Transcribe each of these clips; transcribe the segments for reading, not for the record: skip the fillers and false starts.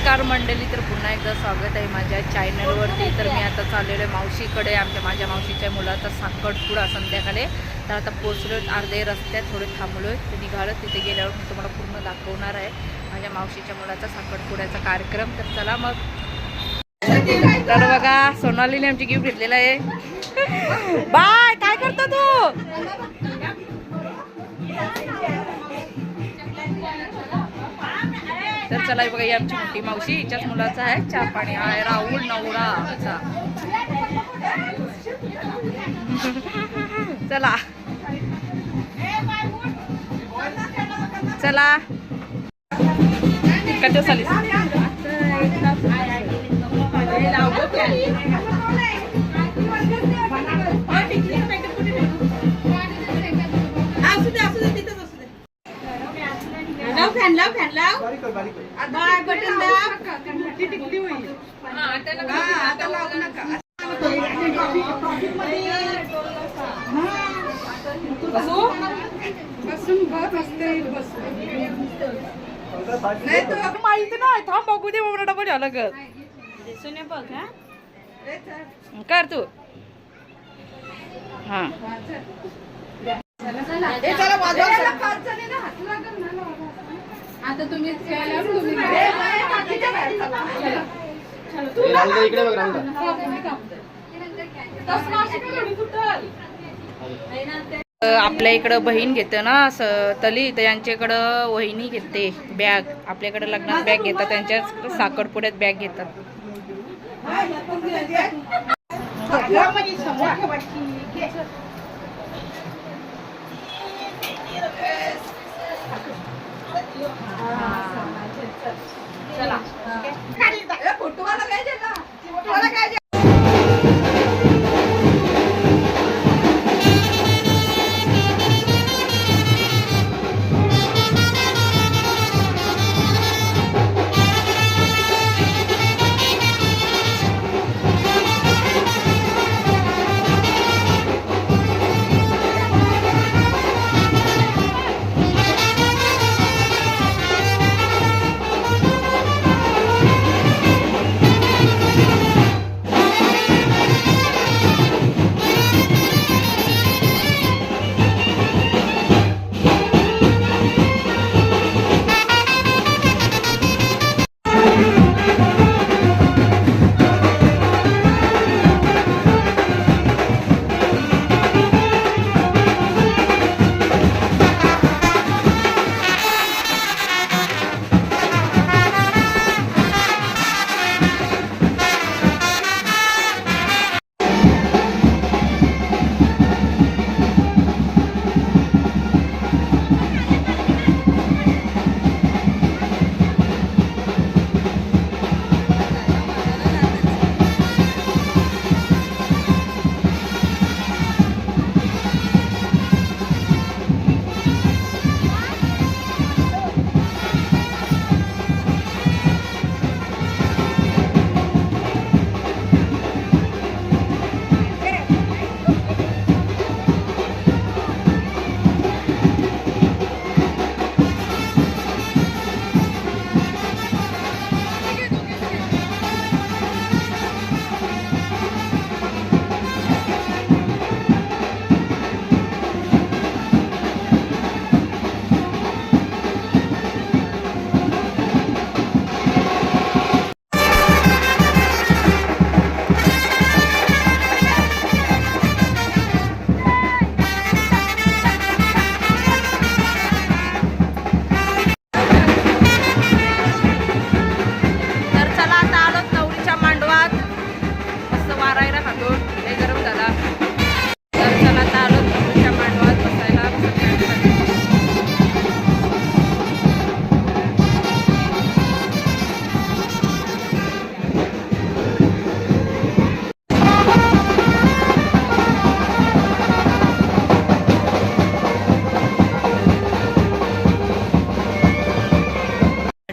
नमस्कार मंडळी, तर पुन्हा एकदा स्वागत आहे माझ्या चॅनलवरती. तर मी आता चाललेलो आहे मावशीकडे. माझ्या मावशीच्या मुलाचा साखरपुडा संध्याकाळी. तर आता पोचलो, अर्धे रस्त्यात थोडे थांबलो आहे. ते निघालो, तिथे गेल्यावर मी तुम्हाला पूर्ण दाखवणार आहे माझ्या मावशीच्या मुलाचा साखरपुड्याचा कार्यक्रम. तर चला मग. तर बघा, सोनालीने आमची गिफ्ट घेतलेलं आहे. बाय, काय करतो तू? तर चला बघा, ही आमची मोठी मावशी, हिच्याच मुलाचा आहे. चहा पाणी आहे. राहुल नवरा. चला चला. कधी चालीस? माहिती नाही, थांब बघू दे. मग डबल झालं कर तू. हा आता तुम्ही आपल्या इकडं बहीण घेते ना तली, तर यांच्याकडं वहिनी घेते बॅग. आपल्याकडं लग्नात बॅग घेतात, त्यांच्या साखरपुड्यात बॅग घेतात.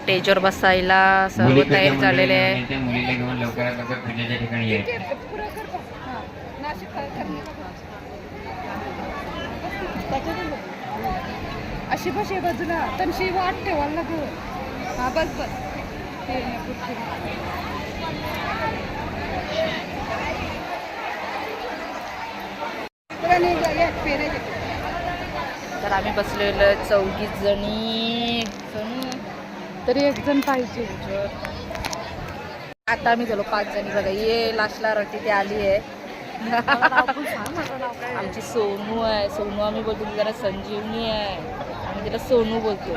स्टेजवर बसायला सर्व तयारी झालेले आहे. मुलीला घेऊन लवकरात लवकर पूजेच्या ठिकाणी ये. अशी बस बाजूला तशी वाट ठेवायला लागेल. हा बस बस. तर आम्ही बसलेलो 4 जणी. तरी एक जण पाहिजे. आता आम्ही झालो 5 जणी. बघा ये लास्टला रटी ती आली आहे. आमची सोनू आहे. सोनू आम्ही बोलतो ती जरा संजीवनी आहे. आम्ही तिला सोनू बोलतो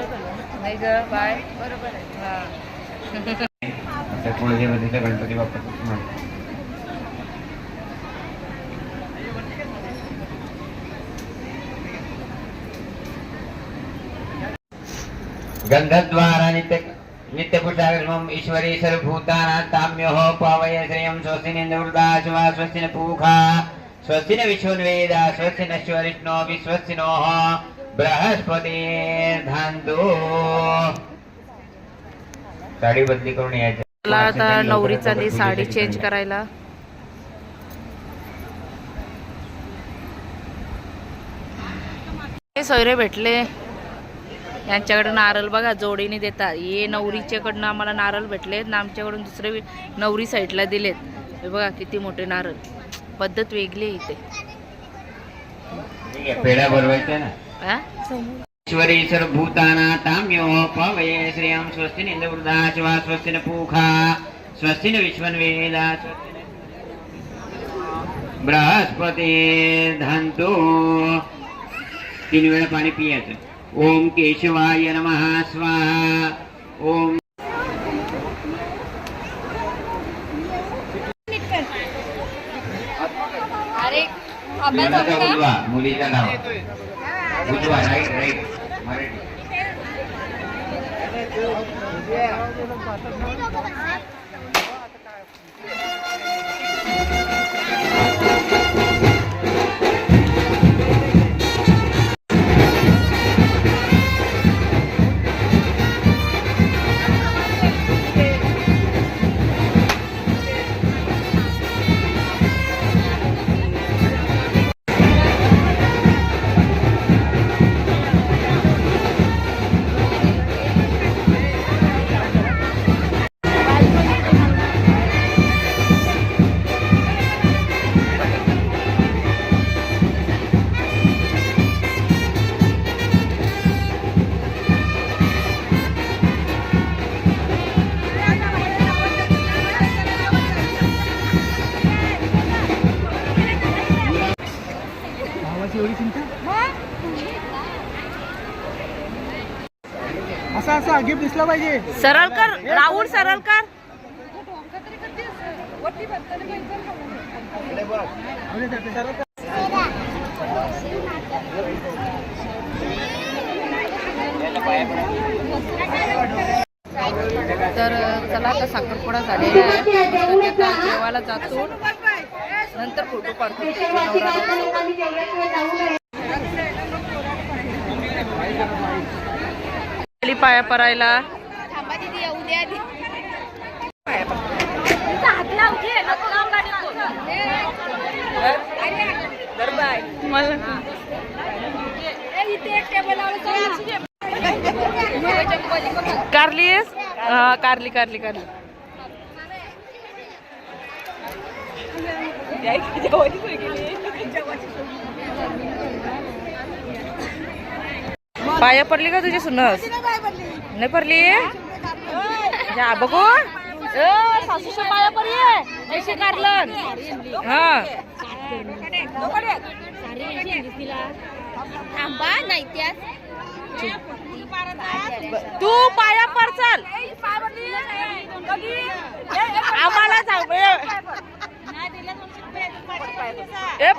नाही ग. बाय बरोबर आहे. हां कुळदेवतेचा गणपती बाप्पा. गंधद्वारा नित्यपुरुषागमम् ईश्वरी सर्वभूतानां ताम्योः पावय श्रियं स्वस्ति निन्दुर्दाशवा स्वस्ति न पूखा स्वस्ति न विश्ववेदा स्वस्ति नश्वरिष्णो विश्वस्ति नोः बृहस्पतिर्धान्तु. साडी बदली करून यायचं. मला आता नवरी चालली साडी चेंज करायला. सोयरे भेटले. यांच्याकडे नारळ बघा जोडीने देतात. हे नवरीच्याकडनं आम्हाला नारळ भेटले ना, आमच्याकडून दुसरे नवरी साईडला दिलेत. हे बघा किती मोठे नारळ. पद्धत वेगळी आहे इथे. पेढा बनवायचा ना. ईश्वरी सर्वभूतानां ताम्योः पावय श्रियं स्वस्ति निन्दुर्दाशवा स्वस्ति न पूखा स्वस्ति न विश्ववेदा स्वस्ति बृहस्पतिर्धान्तु. 3 वेळा पाणी पियाचं. ओम केशवाय नमः स्वाहा. ओम मुलीचा नाव उजवा. Right right Marathi. असा गिफ्ट दिसला पाहिजे. सरळ कर राहुल, सरळ कर. तर चला आता साखरपुडा झालेला आहे. आता जेवायला जातो, नंतर फोटो काढतो. पाया परायला कारली आहेस? हा कारली कारली कारली. पाया पडली का तुझी सुनस? नाही पडली. जा बघू. सासूच्या पाया पडली ऐसे कारलन. हा तू पाया पर चल. आम्हाला सांग.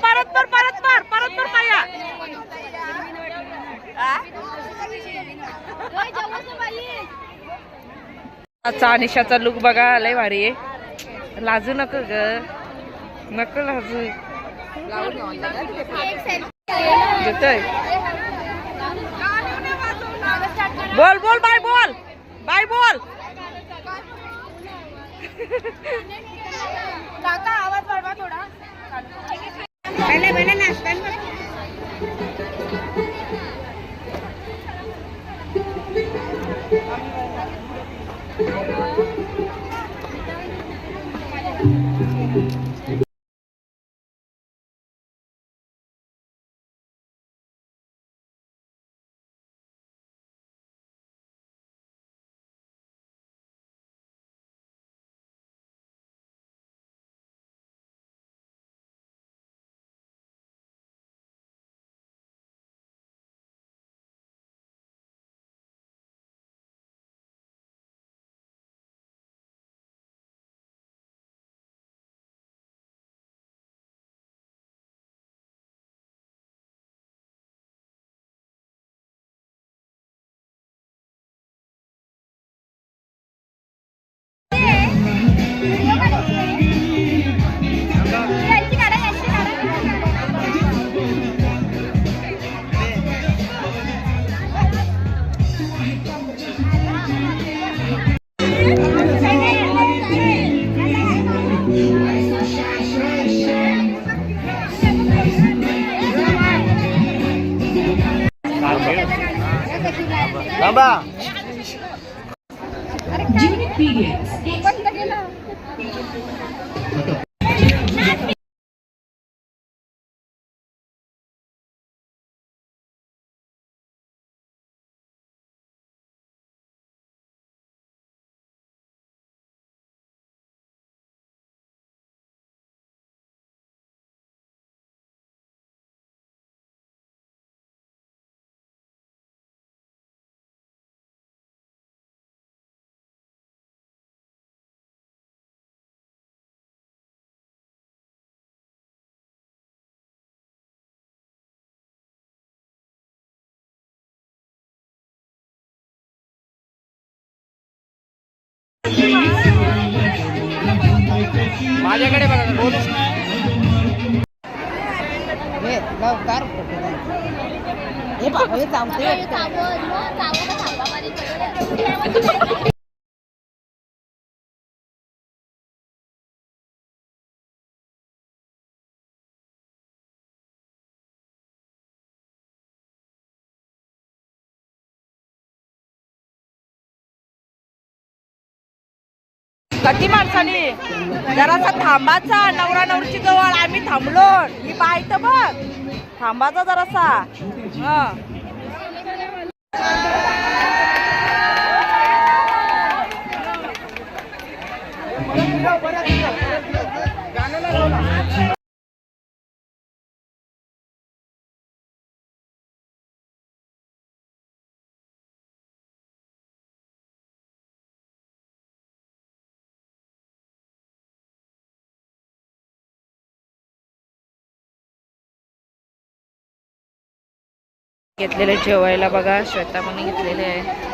परत पर परत पर परत पर पाया. आजचा निशाचा लुक बघा लय भारी आहे. लाजू नको ग, नको लाजू. बोल बोल बाय बोल बाय बोल. काका आवाज वाढवा थोडा. पहले पहले नाश्ता थांबा. माझ्याकडे बघा बोलूच कधी माणसाने जरासा थांबाचा नवरा नवरीची जवळ आम्ही थांबलो ही बाय तर बघ थांबाचा जरासा हा घेतलेले जेवायला बघा श्वेता पण घेतलेले आहे.